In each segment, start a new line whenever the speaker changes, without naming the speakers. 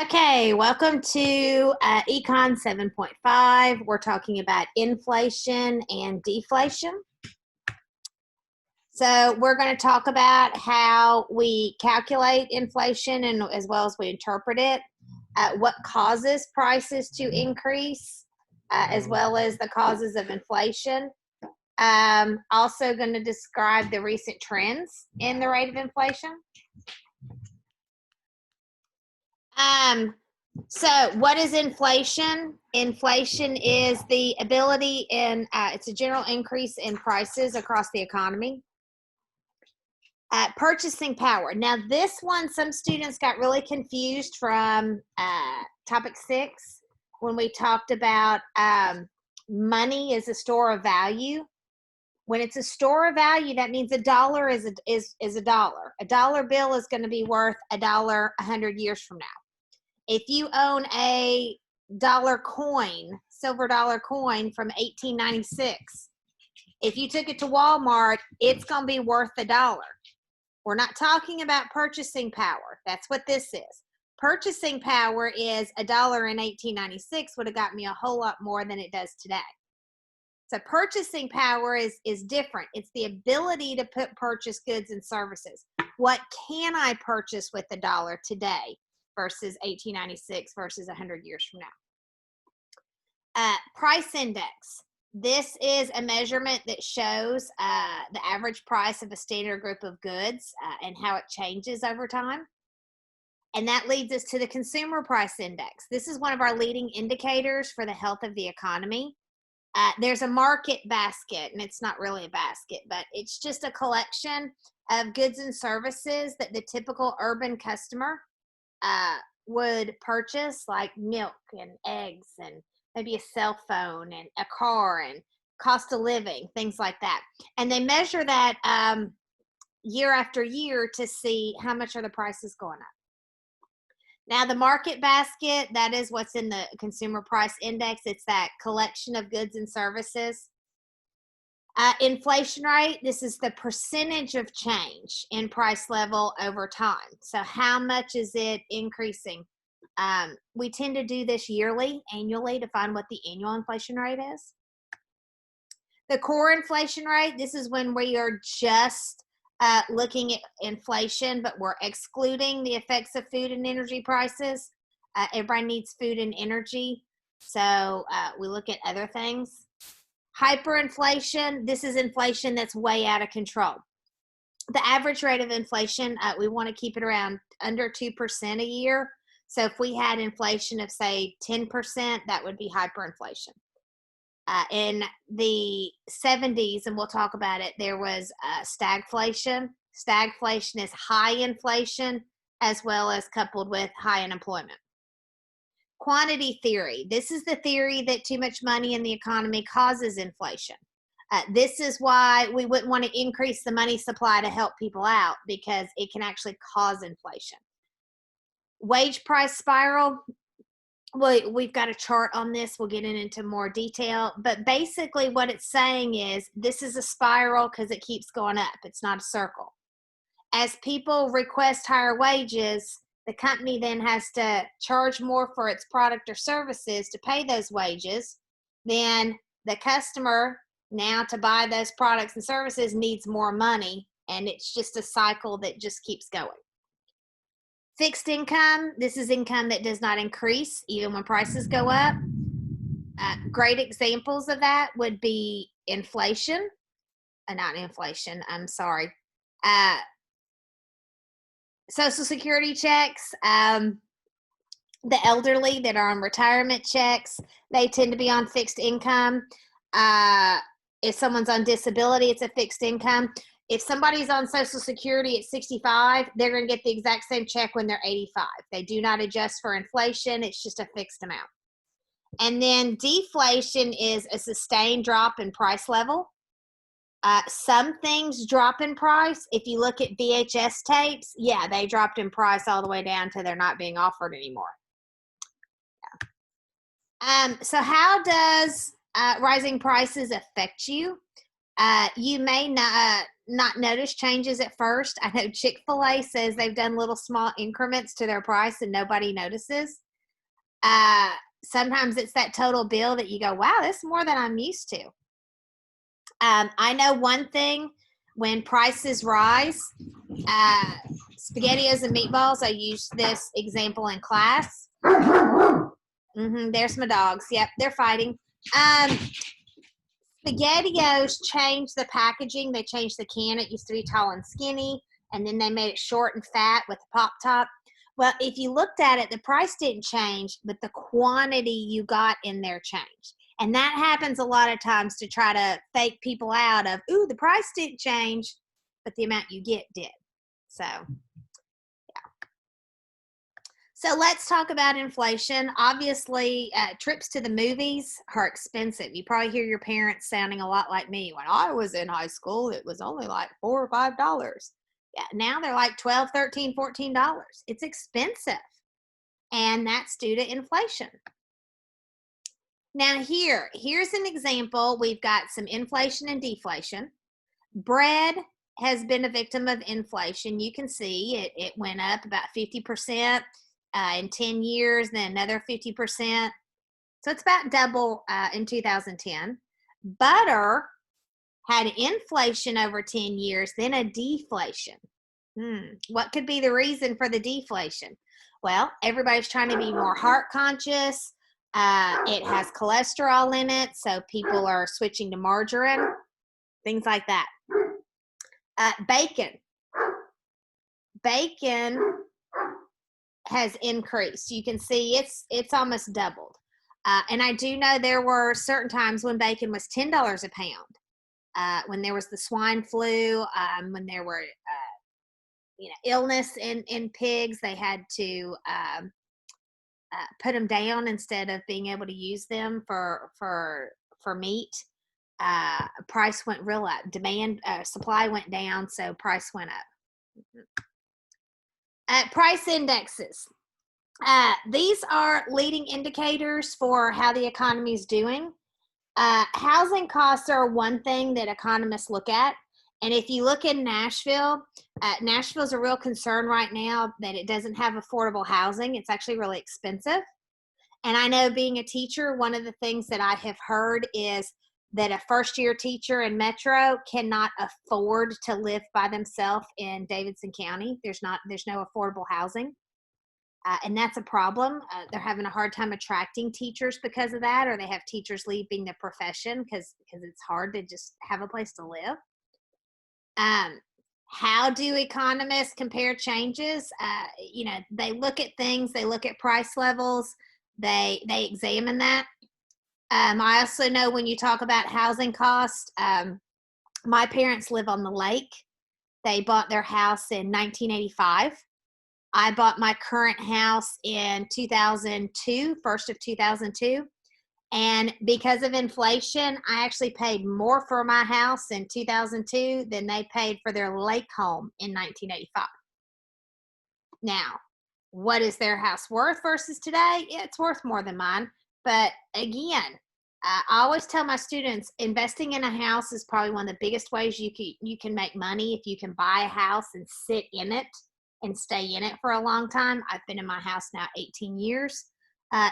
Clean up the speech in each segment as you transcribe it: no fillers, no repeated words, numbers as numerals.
Okay, welcome to Econ 7.5. We're talking about inflation and deflation. So we're going to talk about how we calculate inflation and as well as we interpret it, what causes prices to increase, as well as the causes of inflation. Also going to describe the recent trends in the rate of inflation. So what is inflation? Inflation is the ability it's a general increase in prices across the economy. Purchasing power. Now this one, some students got really confused from topic 6 when we talked about money is a store of value. When it's a store of value, that means a dollar is a dollar. A dollar bill is going to be worth a dollar 100 years from now. If you own a dollar coin, silver dollar coin from 1896, if you took it to Walmart, it's going to be worth a dollar. We're not talking about purchasing power. That's what this is. Purchasing power is a dollar in 1896 would have got me a whole lot more than it does today. So purchasing power is different. It's the ability to purchase goods and services. What can I purchase with a dollar today versus 1896 versus 100 years from now? Price index. This is a measurement that shows the average price of a standard group of goods and how it changes over time. And that leads us to the consumer price index. This is one of our leading indicators for the health of the economy. There's a market basket, and it's not really a basket, but it's just a collection of goods and services that the typical urban customer would purchase, like milk and eggs and maybe a cell phone and a car and cost of living, things like that. And they measure that year after year to see how much are the prices going up. Now, the market basket, that is what's in the consumer price index. It's that collection of goods and services. Inflation rate, this is the percentage of change in price level over time. So how much is it increasing? We tend to do this annually to find what the annual inflation rate is. The core inflation rate, this is when we are just looking at inflation, but we're excluding the effects of food and energy prices. Everybody needs food and energy, so we look at other things. Hyperinflation, this is inflation that's way out of control. The average rate of inflation, we want to keep it around under 2% a year. So if we had inflation of, say, 10%, that would be hyperinflation. In the 70s, and we'll talk about it, there was stagflation. Stagflation is high inflation as well as coupled with high unemployment. Quantity theory. This is the theory that too much money in the economy causes inflation. This is why we wouldn't want to increase the money supply to help people out, because it can actually cause inflation. Wage price spiral. We've got a chart on this. We'll get into more detail. But basically what it's saying is this is a spiral because it keeps going up. It's not a circle. As people request higher wages, the company then has to charge more for its product or services to pay those wages. Then the customer, now to buy those products and services, needs more money. And it's just a cycle that just keeps going. Fixed income, this is income that does not increase even when prices go up. Great examples of that would be inflation. Not inflation, I'm sorry. Social Security checks. The elderly that are on retirement checks, they tend to be on fixed income. If someone's on disability, it's a fixed income. If somebody's on Social Security at 65, they're going to get the exact same check when they're 85. They do not adjust for inflation. It's just a fixed amount. And then deflation is a sustained drop in price level. Some things drop in price. If you look at VHS tapes, yeah, they dropped in price all the way down to they're not being offered anymore. Yeah. So how does rising prices affect you? You may not notice changes at first. I know Chick-fil-A says they've done little small increments to their price and nobody notices. Sometimes it's that total bill that you go, wow, that's more than I'm used to. I know one thing, when prices rise, SpaghettiOs and meatballs, I use this example in class. There's my dogs. Yep, they're fighting. SpaghettiOs changed the packaging. They changed the can. It used to be tall and skinny, and then they made it short and fat with a pop top. Well, if you looked at it, the price didn't change, but the quantity you got in there changed. And that happens a lot of times to try to fake people out of, ooh, the price didn't change, but the amount you get did. So, yeah. So let's talk about inflation. Obviously, trips to the movies are expensive. You probably hear your parents sounding a lot like me. When I was in high school, it was only like $4 or $5. Yeah, now they're like $12, $13, $14. It's expensive. And that's due to inflation. Now here's an example. We've got some inflation and deflation. Bread has been a victim of inflation. You can see it went up about 50% in 10 years, then another 50%. So it's about double in 2010. Butter had inflation over 10 years, then a deflation. What could be the reason for the deflation? Well, everybody's trying to be more heart conscious. It has cholesterol in it, so people are switching to margarine, things like that. Bacon has increased. You can see it's almost doubled. And I do know there were certain times when bacon was $10 a pound. When there was the swine flu, when there were illness in pigs, they had to put them down instead of being able to use them for meat. Price went real up. Supply went down, so price went up. Price indexes. These are leading indicators for how the economy is doing. Housing costs are one thing that economists look at. And if you look in Nashville, Nashville's a real concern right now that it doesn't have affordable housing. It's actually really expensive. And I know, being a teacher, one of the things that I have heard is that a first-year teacher in Metro cannot afford to live by themselves in Davidson County. There's no affordable housing. And that's a problem. They're having a hard time attracting teachers because of that, or they have teachers leaving the profession because it's hard to just have a place to live. How do economists compare changes? They look at things, they look at price levels, they examine that. I also know when you talk about housing costs, my parents live on the lake. They bought their house in 1985. I bought my current house in 2002, first of 2002. And because of inflation, I actually paid more for my house in 2002 than they paid for their lake home in 1985. Now, what is their house worth versus today? It's worth more than mine. But again, I always tell my students, investing in a house is probably one of the biggest ways you can make money. If you can buy a house and sit in it and stay in it for a long time. I've been in my house now 18 years.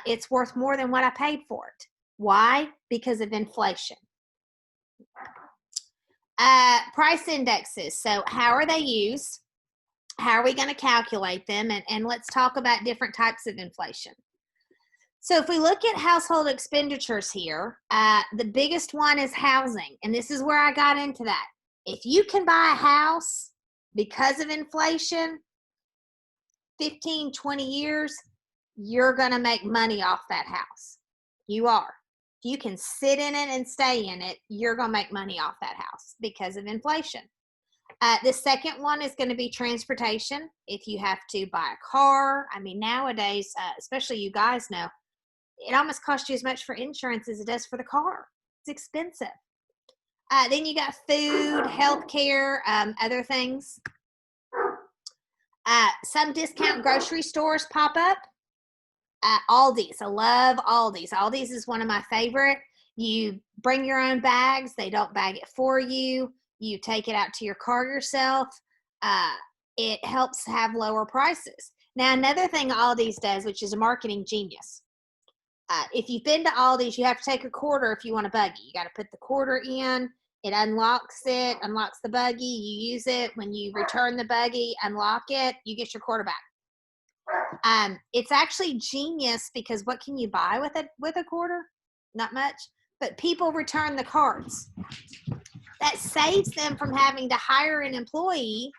It's worth more than what I paid for it. Why? Because of inflation. Price indexes. So how are they used? How are we going to calculate them? And let's talk about different types of inflation. So if we look at household expenditures here, the biggest one is housing. And this is where I got into that. If you can buy a house because of inflation, 15, 20 years, you're going to make money off that house. You are. If you can sit in it and stay in it, you're going to make money off that house because of inflation. The second one is going to be transportation. If you have to buy a car, I mean, nowadays, especially you guys know, it almost costs you as much for insurance as it does for the car. It's expensive. Then you got food, healthcare, other things. Some discount grocery stores pop up. Aldi's. I love Aldi's. Aldi's is one of my favorite. You bring your own bags. They don't bag it for you. You take it out to your car yourself. It helps have lower prices. Now, another thing Aldi's does, which is a marketing genius. If you've been to Aldi's, you have to take a quarter if you want a buggy. You got to put the quarter in. It unlocks the buggy. You use it. When you return the buggy, unlock it, you get your quarter back. It's actually genius because what can you buy with a quarter? Not much. But people return the cards. That saves them from having to hire an employee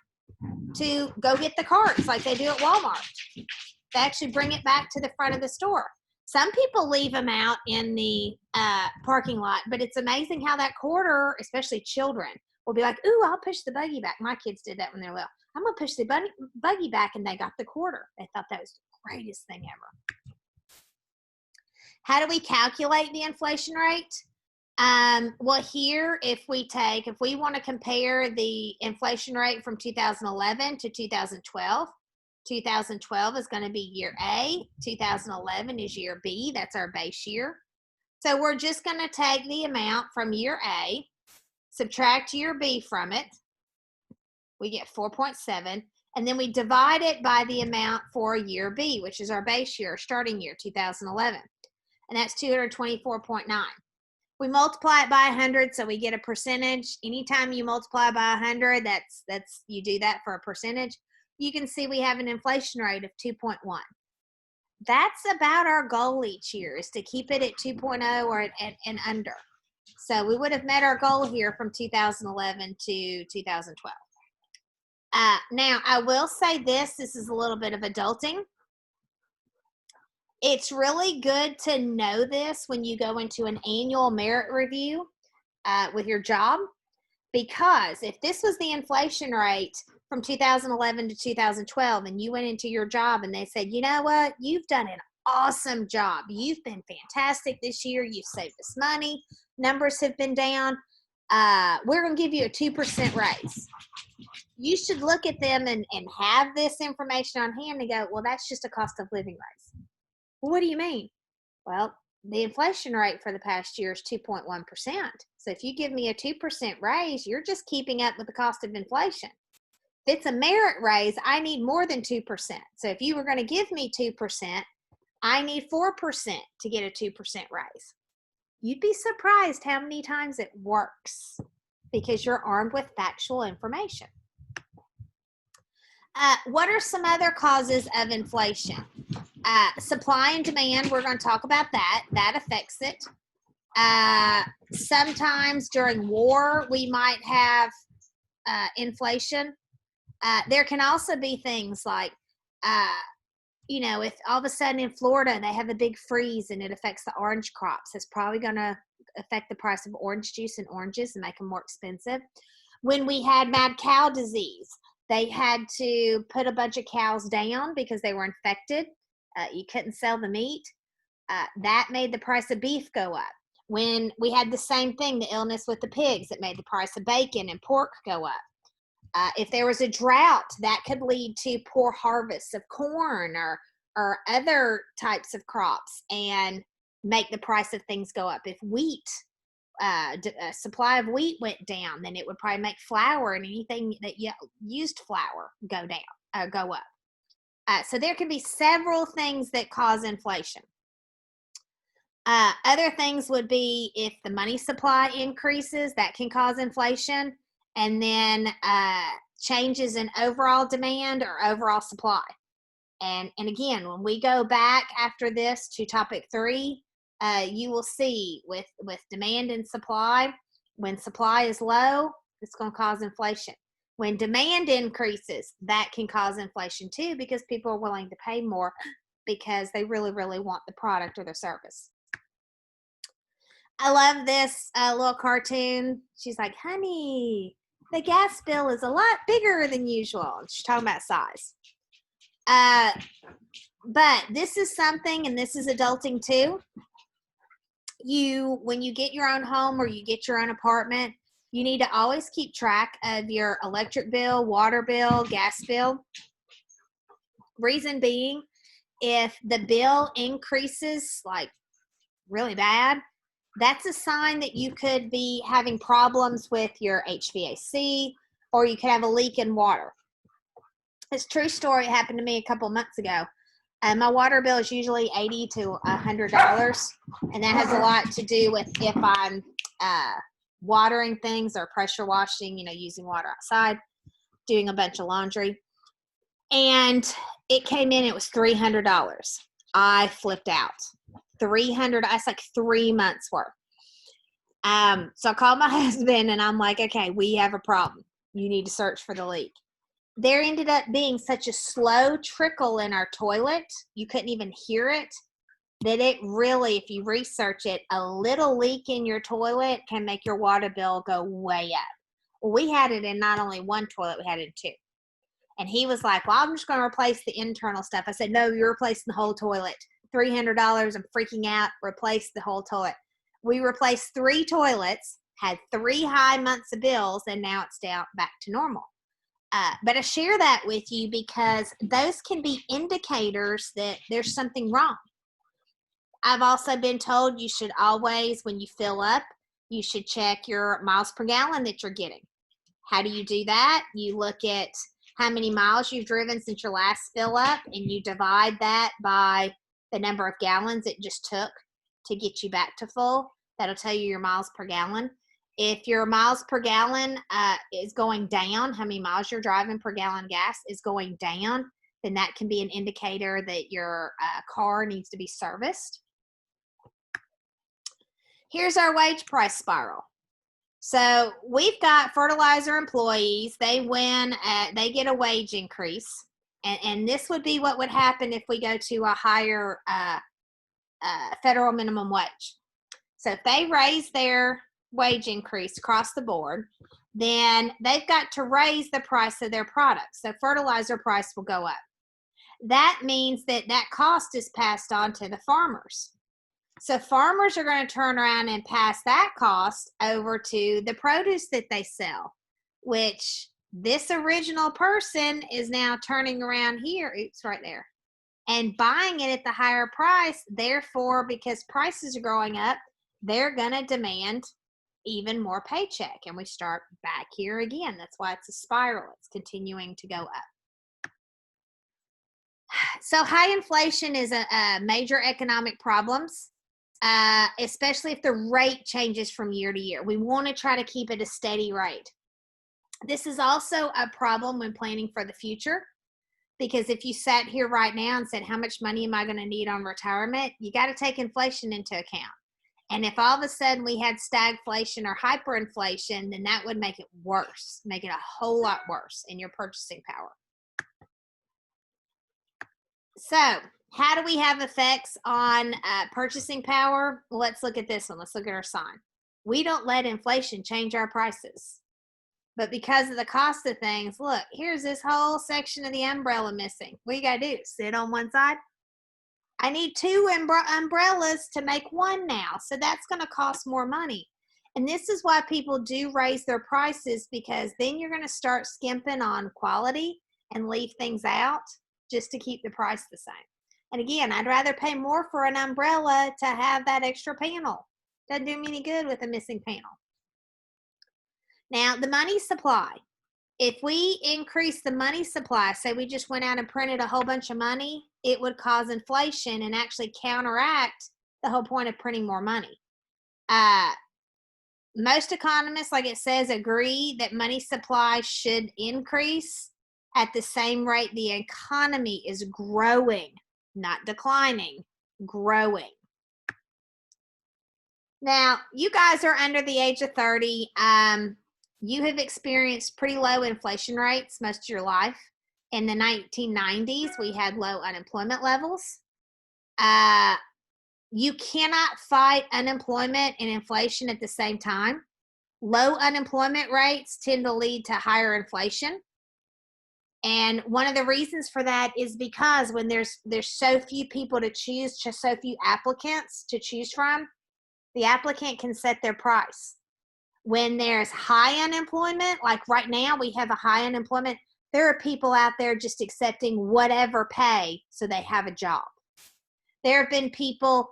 to go get the cards like they do at Walmart. They actually bring it back to the front of the store. Some people leave them out in the parking lot, but it's amazing how that quarter, especially children, will be like, ooh, I'll push the buggy back. My kids did that when they were little. I'm going to push the buggy back, and they got the quarter. They thought that was the greatest thing ever. How do we calculate the inflation rate? Well, here, if we want to compare the inflation rate from 2011 to 2012, 2012 is going to be year A, 2011 is year B, that's our base year. So we're just going to take the amount from year A, subtract year B from it, we get 4.7, and then we divide it by the amount for year B, which is our base year, starting year, 2011, and that's 224.9. We multiply it by 100, so we get a percentage. Anytime you multiply by 100, that's you do that for a percentage. You can see we have an inflation rate of 2.1. That's about our goal each year, is to keep it at 2.0 or and under. So we would have met our goal here from 2011 to 2012. Now, I will say this is a little bit of adulting. It's really good to know this when you go into an annual merit review with your job, because if this was the inflation rate from 2011 to 2012 and you went into your job and they said, you know what, you've done an awesome job. You've been fantastic this year. You've saved us money. Numbers have been down. We're going to give you a 2% raise. You should look at them and have this information on hand and go, well, that's just a cost of living raise. Well, what do you mean? Well, the inflation rate for the past year is 2.1%. So if you give me a 2% raise, you're just keeping up with the cost of inflation. If it's a merit raise, I need more than 2%. So if you were going to give me 2%, I need 4% to get a 2% raise. You'd be surprised how many times it works because you're armed with factual information. What are some other causes of inflation? Supply and demand, we're going to talk about that. That affects it. Sometimes during war, we might have inflation. There can also be things like, if all of a sudden in Florida they have a big freeze and it affects the orange crops, it's probably going to affect the price of orange juice and oranges and make them more expensive. When we had mad cow disease, they had to put a bunch of cows down because they were infected. You couldn't sell the meat. That made the price of beef go up. When we had the same thing, the illness with the pigs, it made the price of bacon and pork go up. If there was a drought, that could lead to poor harvests of corn or other types of crops and make the price of things go up. If wheat, supply of wheat went down, then it would probably make flour and anything that used flour go up. So there can be several things that cause inflation. Other things would be if the money supply increases, that can cause inflation, and then changes in overall demand or overall supply. And again, when we go back after this to topic 3, you will see with demand and supply, when supply is low, it's going to cause inflation. When demand increases, that can cause inflation too, because people are willing to pay more because they really, really want the product or the service. I love this little cartoon. She's like, honey, the gas bill is a lot bigger than usual. She's talking about size. But this is something, and this is adulting too. When you get your own home or you get your own apartment, you need to always keep track of your electric bill, water bill, gas bill. Reason being, if the bill increases like really bad, that's a sign that you could be having problems with your HVAC, or you could have a leak in water. It's a true story. It happened to me a couple months ago. My water bill is usually $80 to $100, and that has a lot to do with if I'm watering things or pressure washing, using water outside, doing a bunch of laundry. And it came in, it was $300. I flipped out. $300, that's like 3 months worth. So I called my husband and I'm like, okay, we have a problem. You need to search for the leak. There ended up being such a slow trickle in our toilet, you couldn't even hear it, that it really, if you research it, a little leak in your toilet can make your water bill go way up. Well, we had it in not only one toilet, we had it in two. And he was like, well, I'm just going to replace the internal stuff. I said, no, you're replacing the whole toilet. $300, I'm freaking out, replace the whole toilet. We replaced 3 toilets, had 3 high months of bills, and now it's down back to normal. But I share that with you because those can be indicators that there's something wrong. I've also been told you should always, when you fill up, you should check your miles per gallon that you're getting. How do you do that? You look at how many miles you've driven since your last fill up, and you divide that by the number of gallons it just took to get you back to full. That'll tell you your miles per gallon. If your miles per gallon is going down, how many miles you're driving per gallon gas is going down, then that can be an indicator that your car needs to be serviced. Here's our wage price spiral. So we've got fertilizer employees. They get a wage increase. And this would be what would happen if we go to a higher federal minimum wage. So if they raise their wage increase across the board, then they've got to raise the price of their products. So fertilizer price will go up. That means that cost is passed on to the farmers. So farmers are going to turn around and pass that cost over to the produce that they sell, which this original person is now turning around here, right there, and buying it at the higher price. Therefore, because prices are going up, they're going to demand even more paycheck. And we start back here again. That's why it's a spiral. It's continuing to go up. So high inflation is a major economic problems. Especially if the rate changes from year to year. We want to try to keep it a steady rate. This is also a problem when planning for the future, because if you sat here right now and said, how much money am I going to need on retirement? You got to take inflation into account. And if all of a sudden we had stagflation or hyperinflation, then that would make it worse, make it a whole lot worse in your purchasing power. So, how do we have effects on purchasing power? Well, let's look at this one. Let's look at our sign. We don't let inflation change our prices. But because of the cost of things, look, here's this whole section of the umbrella missing. What you got to do? Sit on one side? I need 2 umbrellas to make one now. So that's going to cost more money. And this is why people do raise their prices, because then you're going to start skimping on quality and leave things out just to keep the price the same. And again, I'd rather pay more for an umbrella to have that extra panel. Doesn't do me any good with a missing panel. Now, the money supply. If we increase the money supply, say we just went out and printed a whole bunch of money, it would cause inflation and actually counteract the whole point of printing more money. Most economists, like it says, agree that money supply should increase at the same rate the economy is growing. Not declining, growing. Now, you guys are under the age of 30. You have experienced pretty low inflation rates most of your life. In the 1990s, we had low unemployment levels. You cannot fight unemployment and inflation at the same time. Low unemployment rates tend to lead to higher inflation. And one of the reasons for that is because when there's so few people to choose, just so few applicants to choose from, the applicant can set their price. When there's high unemployment, like right now we have a high unemployment, there are people out there just accepting whatever pay so they have a job. There have been people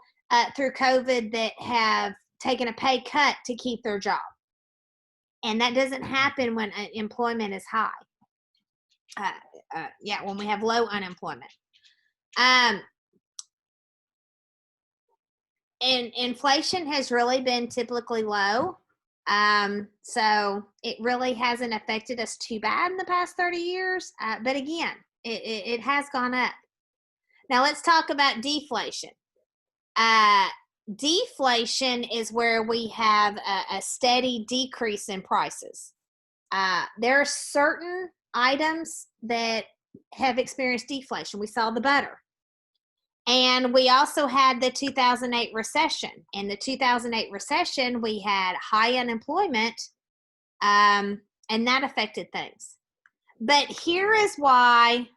through COVID that have taking a pay cut to keep their job. And that doesn't happen when employment is high. When we have low unemployment. And inflation has really been typically low. So it really hasn't affected us too bad in the past 30 years. But again, it has gone up. Now let's talk about deflation. Deflation is where we have a steady decrease in prices. There are certain items that have experienced deflation. We saw the butter. And we also had the 2008 recession. In the 2008 recession, we had high unemployment, and that affected things. But here is why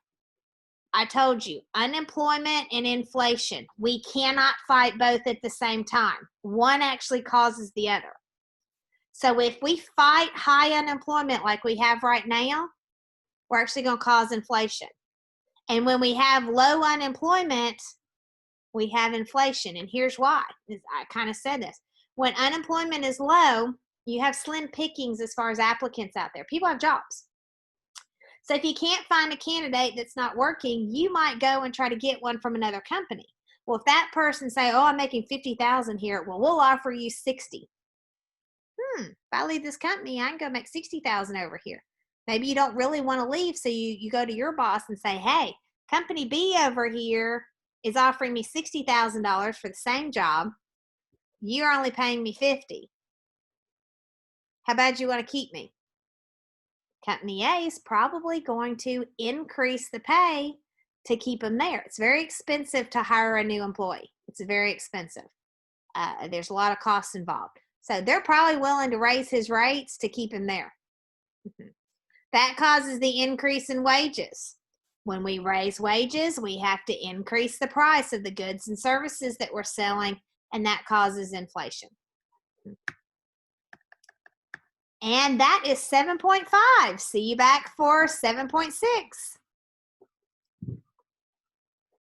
I told you, unemployment and inflation, we cannot fight both at the same time. One actually causes the other. So if we fight high unemployment like we have right now, we're actually going to cause inflation. And when we have low unemployment, we have inflation. And here's why. I kind of said this. When unemployment is low, you have slim pickings as far as applicants out there. People have jobs. So if you can't find a candidate that's not working, you might go and try to get one from another company. Well, if that person say, oh, I'm making $50,000 here, well, we'll offer you $60,000. If I leave this company, I can go make $60,000 over here. Maybe you don't really want to leave, so you go to your boss and say, hey, company B over here is offering me $60,000 for the same job. You're only paying me $50,000. How bad you want to keep me? Company A is probably going to increase the pay to keep them there. It's very expensive to hire a new employee. It's very expensive. There's a lot of costs involved. So they're probably willing to raise his rates to keep him there. That causes the increase in wages. When we raise wages, we have to increase the price of the goods and services that we're selling, and that causes inflation. And that is 7.5. See you back for 7.6.